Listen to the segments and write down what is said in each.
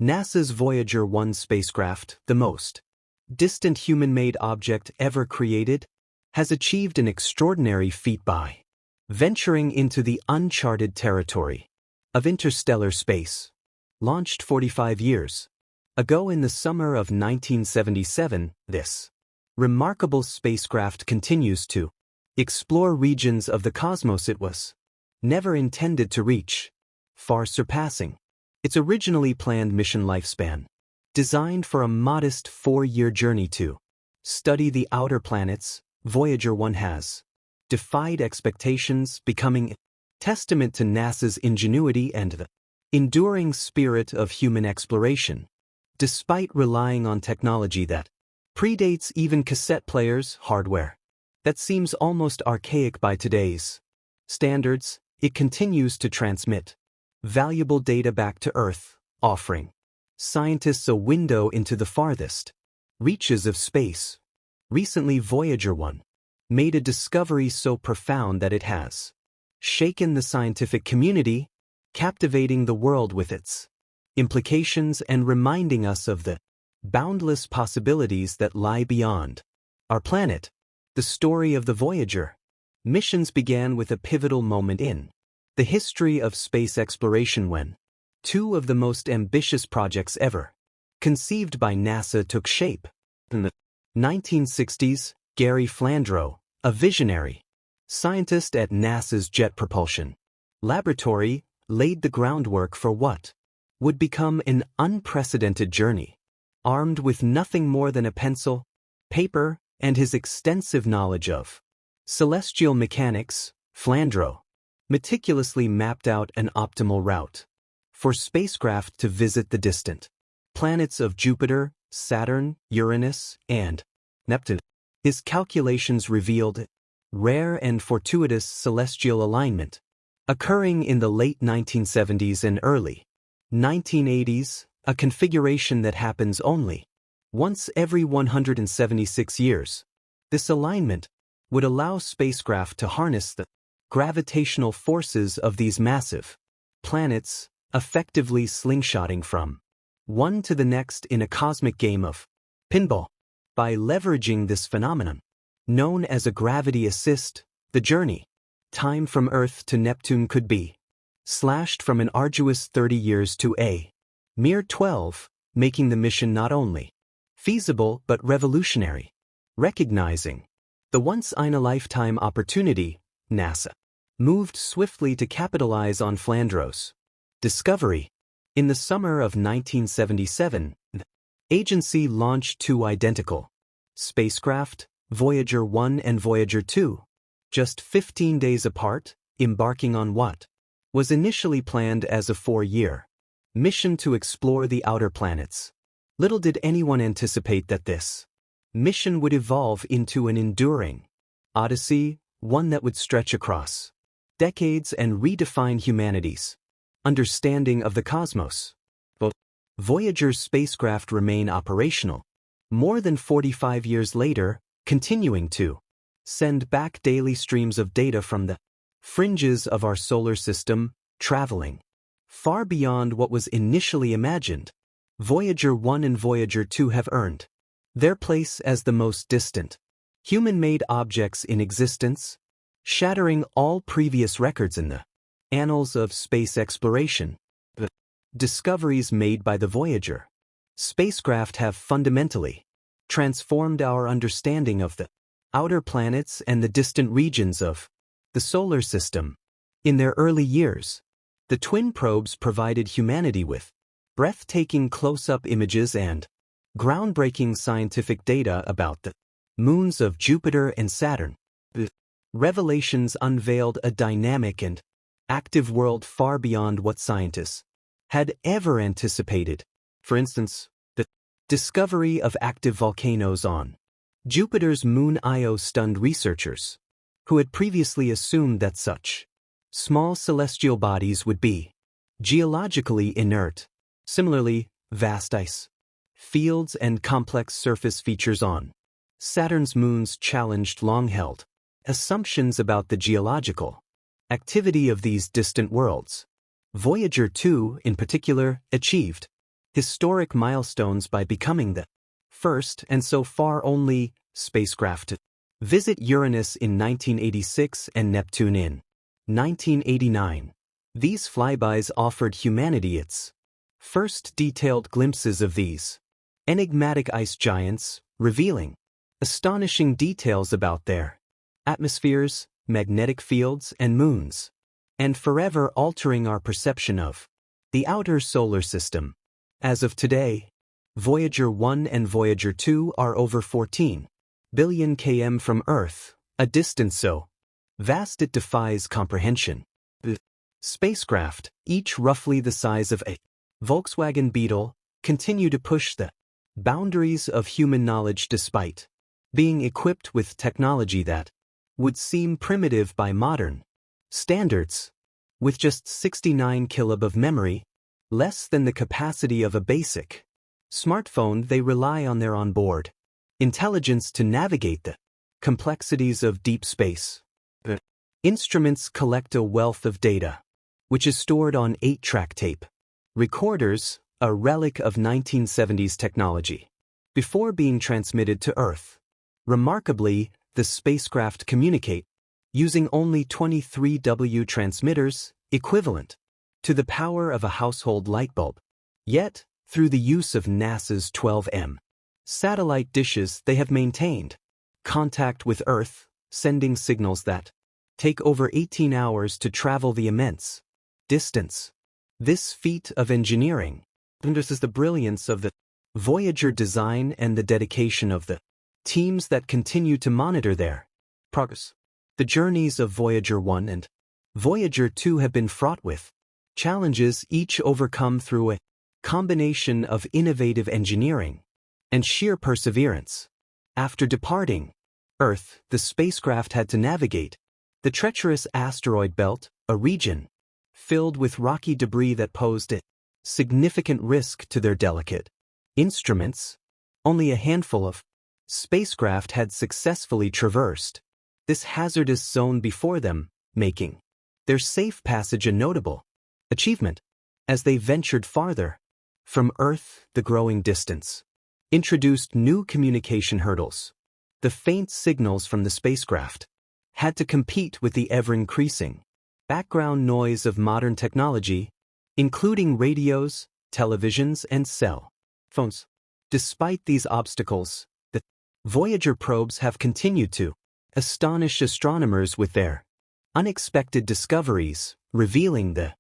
NASA's Voyager 1 spacecraft, the most distant human-made object ever created, has achieved an extraordinary feat by venturing into the uncharted territory of interstellar space. Launched 45 years ago in the summer of 1977, this remarkable spacecraft continues to explore regions of the cosmos it was never intended to reach, far surpassing its originally planned mission lifespan. Designed for a modest 4-year journey to study the outer planets, Voyager 1 has defied expectations, becoming a testament to NASA's ingenuity and the enduring spirit of human exploration. Despite relying on technology that predates even cassette players' hardware that seems almost archaic by today's standards, it continues to transmit valuable data back to Earth, offering scientists a window into the farthest reaches of space. Recently, Voyager 1 made a discovery so profound that it has shaken the scientific community, captivating the world with its implications and reminding us of the boundless possibilities that lie beyond our planet. The story of the Voyager missions began with a pivotal moment in the history of space exploration when two of the most ambitious projects ever conceived by NASA took shape. In the 1960s, Gary Flandreau, a visionary scientist at NASA's Jet Propulsion Laboratory, laid the groundwork for what would become an unprecedented journey. Armed with nothing more than a pencil, paper, and his extensive knowledge of celestial mechanics, Flandreau meticulously mapped out an optimal route for spacecraft to visit the distant planets of Jupiter, Saturn, Uranus, and Neptune. His calculations revealed rare and fortuitous celestial alignment occurring in the late 1970s and early 1980s, a configuration that happens only once every 176 years. This alignment would allow spacecraft to harness the gravitational forces of these massive planets, effectively slingshotting from one to the next in a cosmic game of pinball. By leveraging this phenomenon, known as a gravity assist, the journey time from Earth to Neptune could be slashed from an arduous 30 years to a mere 12, making the mission not only feasible but revolutionary. Recognizing the once-in-a-lifetime opportunity, NASA moved swiftly to capitalize on Flandreau's discovery. In the summer of 1977, the agency launched two identical spacecraft, Voyager 1 and Voyager 2, just 15 days apart, embarking on what was initially planned as a 4-year mission to explore the outer planets. Little did anyone anticipate that this mission would evolve into an enduring odyssey, one that would stretch across decades and redefine humanity's understanding of the cosmos. Both Voyager's spacecraft remain operational more than 45 years later, continuing to send back daily streams of data from the fringes of our solar system, traveling far beyond what was initially imagined. Voyager 1 and Voyager 2 have earned their place as the most distant human-made objects in existence, shattering all previous records in the annals of space exploration. The discoveries made by the Voyager spacecraft have fundamentally transformed our understanding of the outer planets and the distant regions of the solar system. In their early years, the twin probes provided humanity with breathtaking close-up images and groundbreaking scientific data about the moons of Jupiter and Saturn. The revelations unveiled a dynamic and active world far beyond what scientists had ever anticipated. For instance, the discovery of active volcanoes on Jupiter's moon Io stunned researchers, who had previously assumed that such small celestial bodies would be geologically inert. Similarly, vast ice fields and complex surface features on Saturn's moons challenged long-held assumptions about the geological activity of these distant worlds. Voyager 2, in particular, achieved historic milestones by becoming the first and so far only spacecraft to visit Uranus in 1986 and Neptune in 1989. These flybys offered humanity its first detailed glimpses of these enigmatic ice giants, revealing astonishing details about their atmospheres, magnetic fields, and moons, and forever altering our perception of the outer solar system. As of today, Voyager 1 and Voyager 2 are over 14 billion km from Earth, a distance so vast it defies comprehension. The spacecraft, each roughly the size of a Volkswagen Beetle, continue to push the boundaries of human knowledge despite being equipped with technology that would seem primitive by modern standards. With just 69 kilobits of memory, less than the capacity of a basic smartphone, they rely on their onboard intelligence to navigate the complexities of deep space. The instruments collect a wealth of data, which is stored on 8-track tape recorders, a relic of 1970s technology, before being transmitted to Earth. Remarkably, the spacecraft communicate using only 23W transmitters, equivalent to the power of a household light bulb. Yet, through the use of NASA's 12M satellite dishes, they have maintained contact with Earth, sending signals that take over 18 hours to travel the immense distance. This feat of engineering underscores the brilliance of the Voyager design and the dedication of the teams that continue to monitor their progress. The journeys of Voyager 1 and Voyager 2 have been fraught with challenges, each overcome through a combination of innovative engineering and sheer perseverance. After departing Earth, the spacecraft had to navigate the treacherous asteroid belt, a region filled with rocky debris that posed a significant risk to their delicate instruments. Only a handful of spacecraft had successfully traversed this hazardous zone before them, making their safe passage a notable achievement. As they ventured farther from Earth, the growing distance introduced new communication hurdles. The faint signals from the spacecraft had to compete with the ever-increasing background noise of modern technology, including radios, televisions, and cell phones. Despite these obstacles, the Voyager probes have continued to astonish astronomers with their unexpected discoveries, revealing the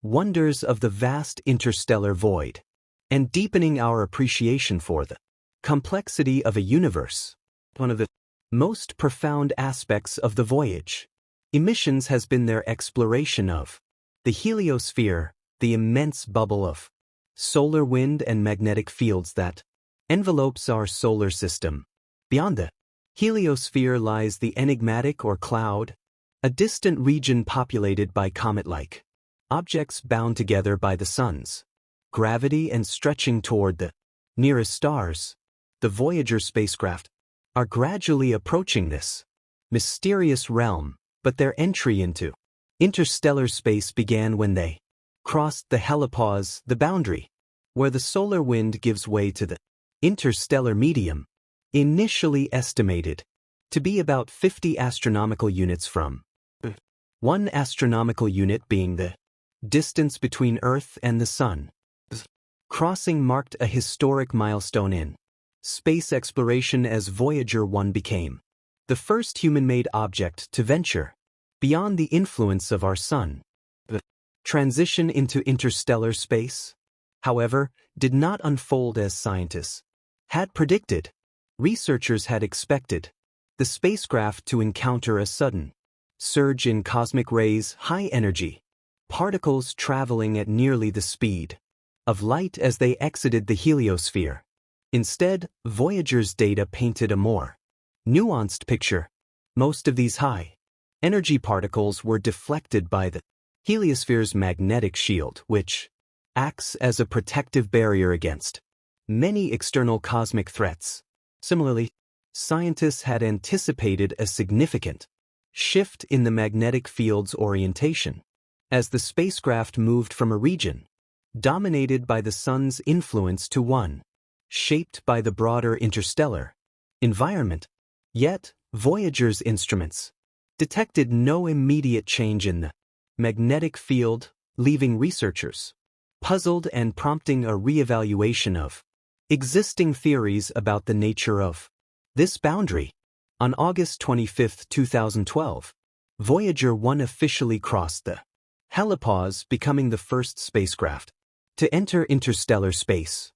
wonders of the vast interstellar void and deepening our appreciation for the complexity of a universe. One of the most profound aspects of the voyage missions has been their exploration of the heliosphere, the immense bubble of solar wind and magnetic fields that envelopes our solar system. Beyond the heliosphere lies the enigmatic or cloud, a distant region populated by comet-like objects bound together by the sun's gravity and stretching toward the nearest stars. The Voyager spacecraft are gradually approaching this mysterious realm, but their entry into interstellar space began when they crossed the helipause, the boundary where the solar wind gives way to the interstellar medium, initially estimated to be about 50 astronomical units from 1 astronomical unit being the distance between Earth and the Sun. Crossing marked a historic milestone in space exploration as Voyager 1 became the first human-made object to venture beyond the influence of our Sun. The transition into interstellar space, however, did not unfold as scientists had predicted. Researchers had expected the spacecraft to encounter a sudden surge in cosmic rays, high-energy particles traveling at nearly the speed of light as they exited the heliosphere. Instead, Voyager's data painted a more nuanced picture. Most of these high-energy particles were deflected by the heliosphere's magnetic shield, which acts as a protective barrier against many external cosmic threats. Similarly, scientists had anticipated a significant shift in the magnetic field's orientation as the spacecraft moved from a region dominated by the Sun's influence to one, shaped by the broader interstellar environment. Yet, Voyager's instruments detected no immediate change in the magnetic field, leaving researchers puzzled and prompting a reevaluation of existing theories about the nature of this boundary. On August 25, 2012, Voyager 1 officially crossed the helipause, becoming the first spacecraft to enter interstellar space.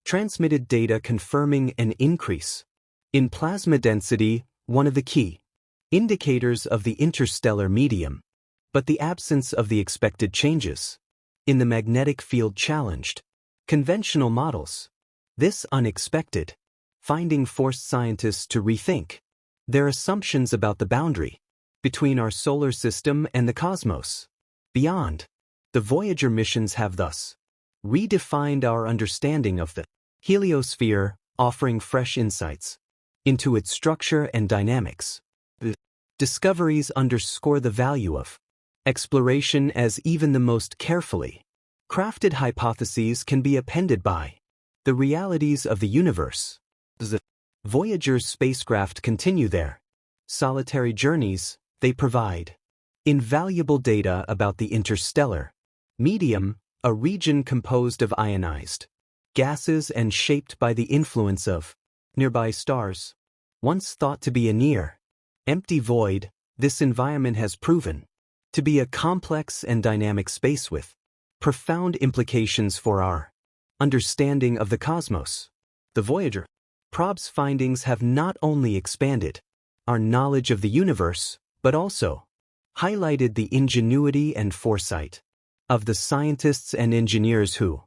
Transmitted data confirming an increase in plasma density, one of the key indicators of the interstellar medium, but the absence of the expected changes in the magnetic field challenged conventional models. This unexpected finding forced scientists to rethink their assumptions about the boundary between our solar system and the cosmos beyond. The Voyager missions have thus redefined our understanding of the heliosphere, offering fresh insights into its structure and dynamics. The discoveries underscore the value of exploration, as even the most carefully crafted hypotheses can be appended by the realities of the universe. The Voyager's spacecraft continue their solitary journeys. They provide invaluable data about the interstellar medium, a region composed of ionized gases and shaped by the influence of nearby stars. Once thought to be a near empty void, this environment has proven to be a complex and dynamic space with profound implications for our understanding of the cosmos. The Voyager probe's findings have not only expanded our knowledge of the universe, but also highlighted the ingenuity and foresight of the scientists and engineers who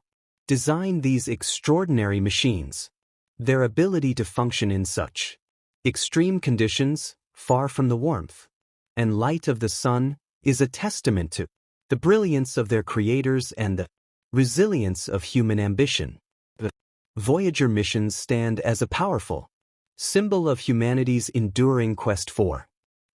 designed these extraordinary machines. Their ability to function in such extreme conditions, far from the warmth and light of the sun, is a testament to the brilliance of their creators and the resilience of human ambition. The Voyager missions stand as a powerful symbol of humanity's enduring quest for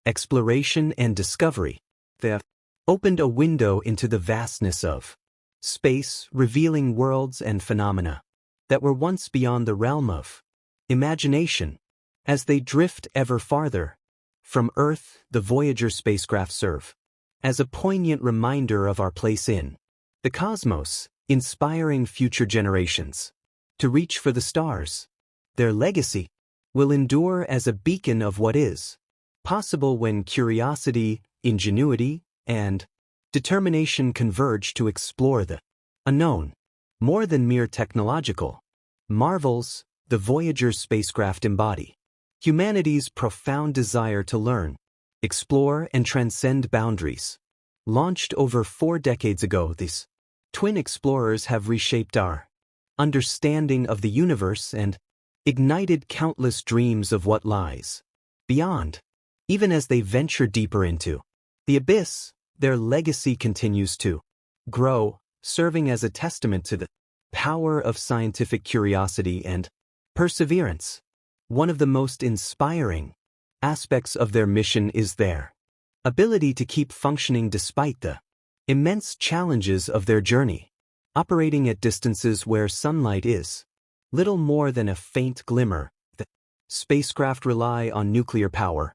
exploration and discovery. They have opened a window into the vastness of space, revealing worlds and phenomena that were once beyond the realm of imagination. As they drift ever farther from Earth, the Voyager spacecraft serve as a poignant reminder of our place in the cosmos, inspiring future generations to reach for the stars. Their legacy will endure as a beacon of what is possible when curiosity, ingenuity, and determination converge to explore the unknown. More than mere technological marvels, the Voyager spacecraft embody humanity's profound desire to learn, explore, and transcend boundaries. Launched over 4 decades ago, these twin explorers have reshaped our understanding of the universe and ignited countless dreams of what lies beyond. Even as they venture deeper into the abyss, their legacy continues to grow, serving as a testament to the power of scientific curiosity and perseverance. One of the most inspiring aspects of their mission is their ability to keep functioning despite the immense challenges of their journey. Operating at distances where sunlight is little more than a faint glimmer, the spacecraft rely on nuclear power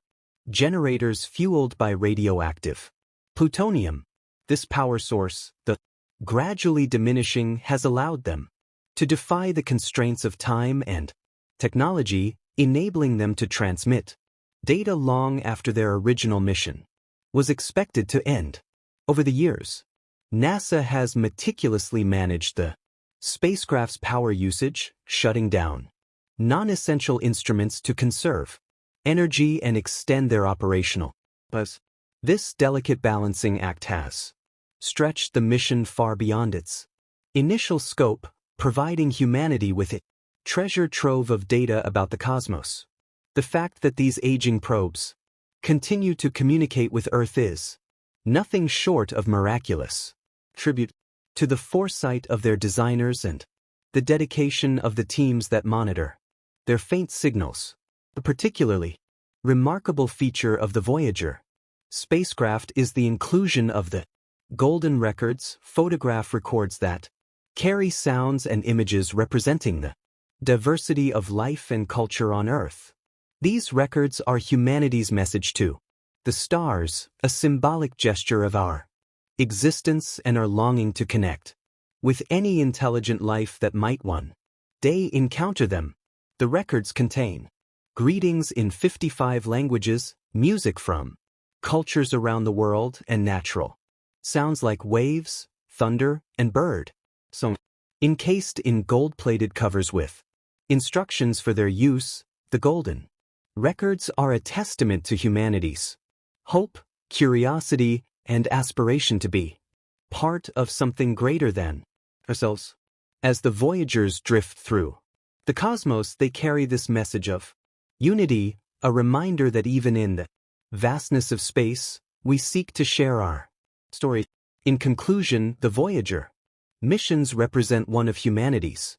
generators fueled by radioactive plutonium. This power source, the gradually diminishing, has allowed them to defy the constraints of time and technology, enabling them to transmit data long after their original mission was expected to end. Over the years, NASA has meticulously managed the spacecraft's power usage, shutting down non-essential instruments to conserve energy and extend their operational lives. This delicate balancing act has stretched the mission far beyond its initial scope, providing humanity with a treasure trove of data about the cosmos. The fact that these aging probes continue to communicate with Earth is nothing short of miraculous. Tribute to the foresight of their designers and the dedication of the teams that monitor their faint signals. A particularly remarkable feature of the Voyager spacecraft is the inclusion of the Golden records, photograph records that carry sounds and images representing the diversity of life and culture on Earth. These records are humanity's message to the stars, a symbolic gesture of our existence and our longing to connect with any intelligent life that might one day encounter them. The records contain greetings in 55 languages, music from cultures around the world, and natural sounds like waves, thunder, and bird songs, encased in gold-plated covers with instructions for their use. The golden records are a testament to humanity's hope, curiosity, and aspiration to be part of something greater than ourselves. As the Voyagers drift through the cosmos, they carry this message of unity, a reminder that even in the vastness of space, we seek to share our story. In conclusion, the Voyager missions represent one of humanity's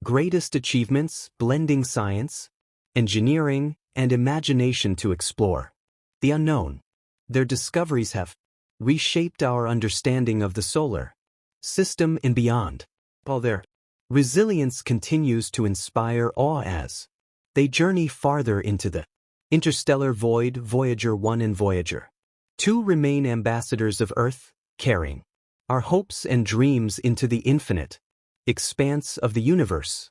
greatest achievements, blending science, engineering, and imagination to explore the unknown. Their discoveries have reshaped our understanding of the solar system and beyond. While their resilience continues to inspire awe as they journey farther into the interstellar void. Voyager 1 and Voyager 2 remain ambassadors of Earth, carrying our hopes and dreams into the infinite expanse of the universe.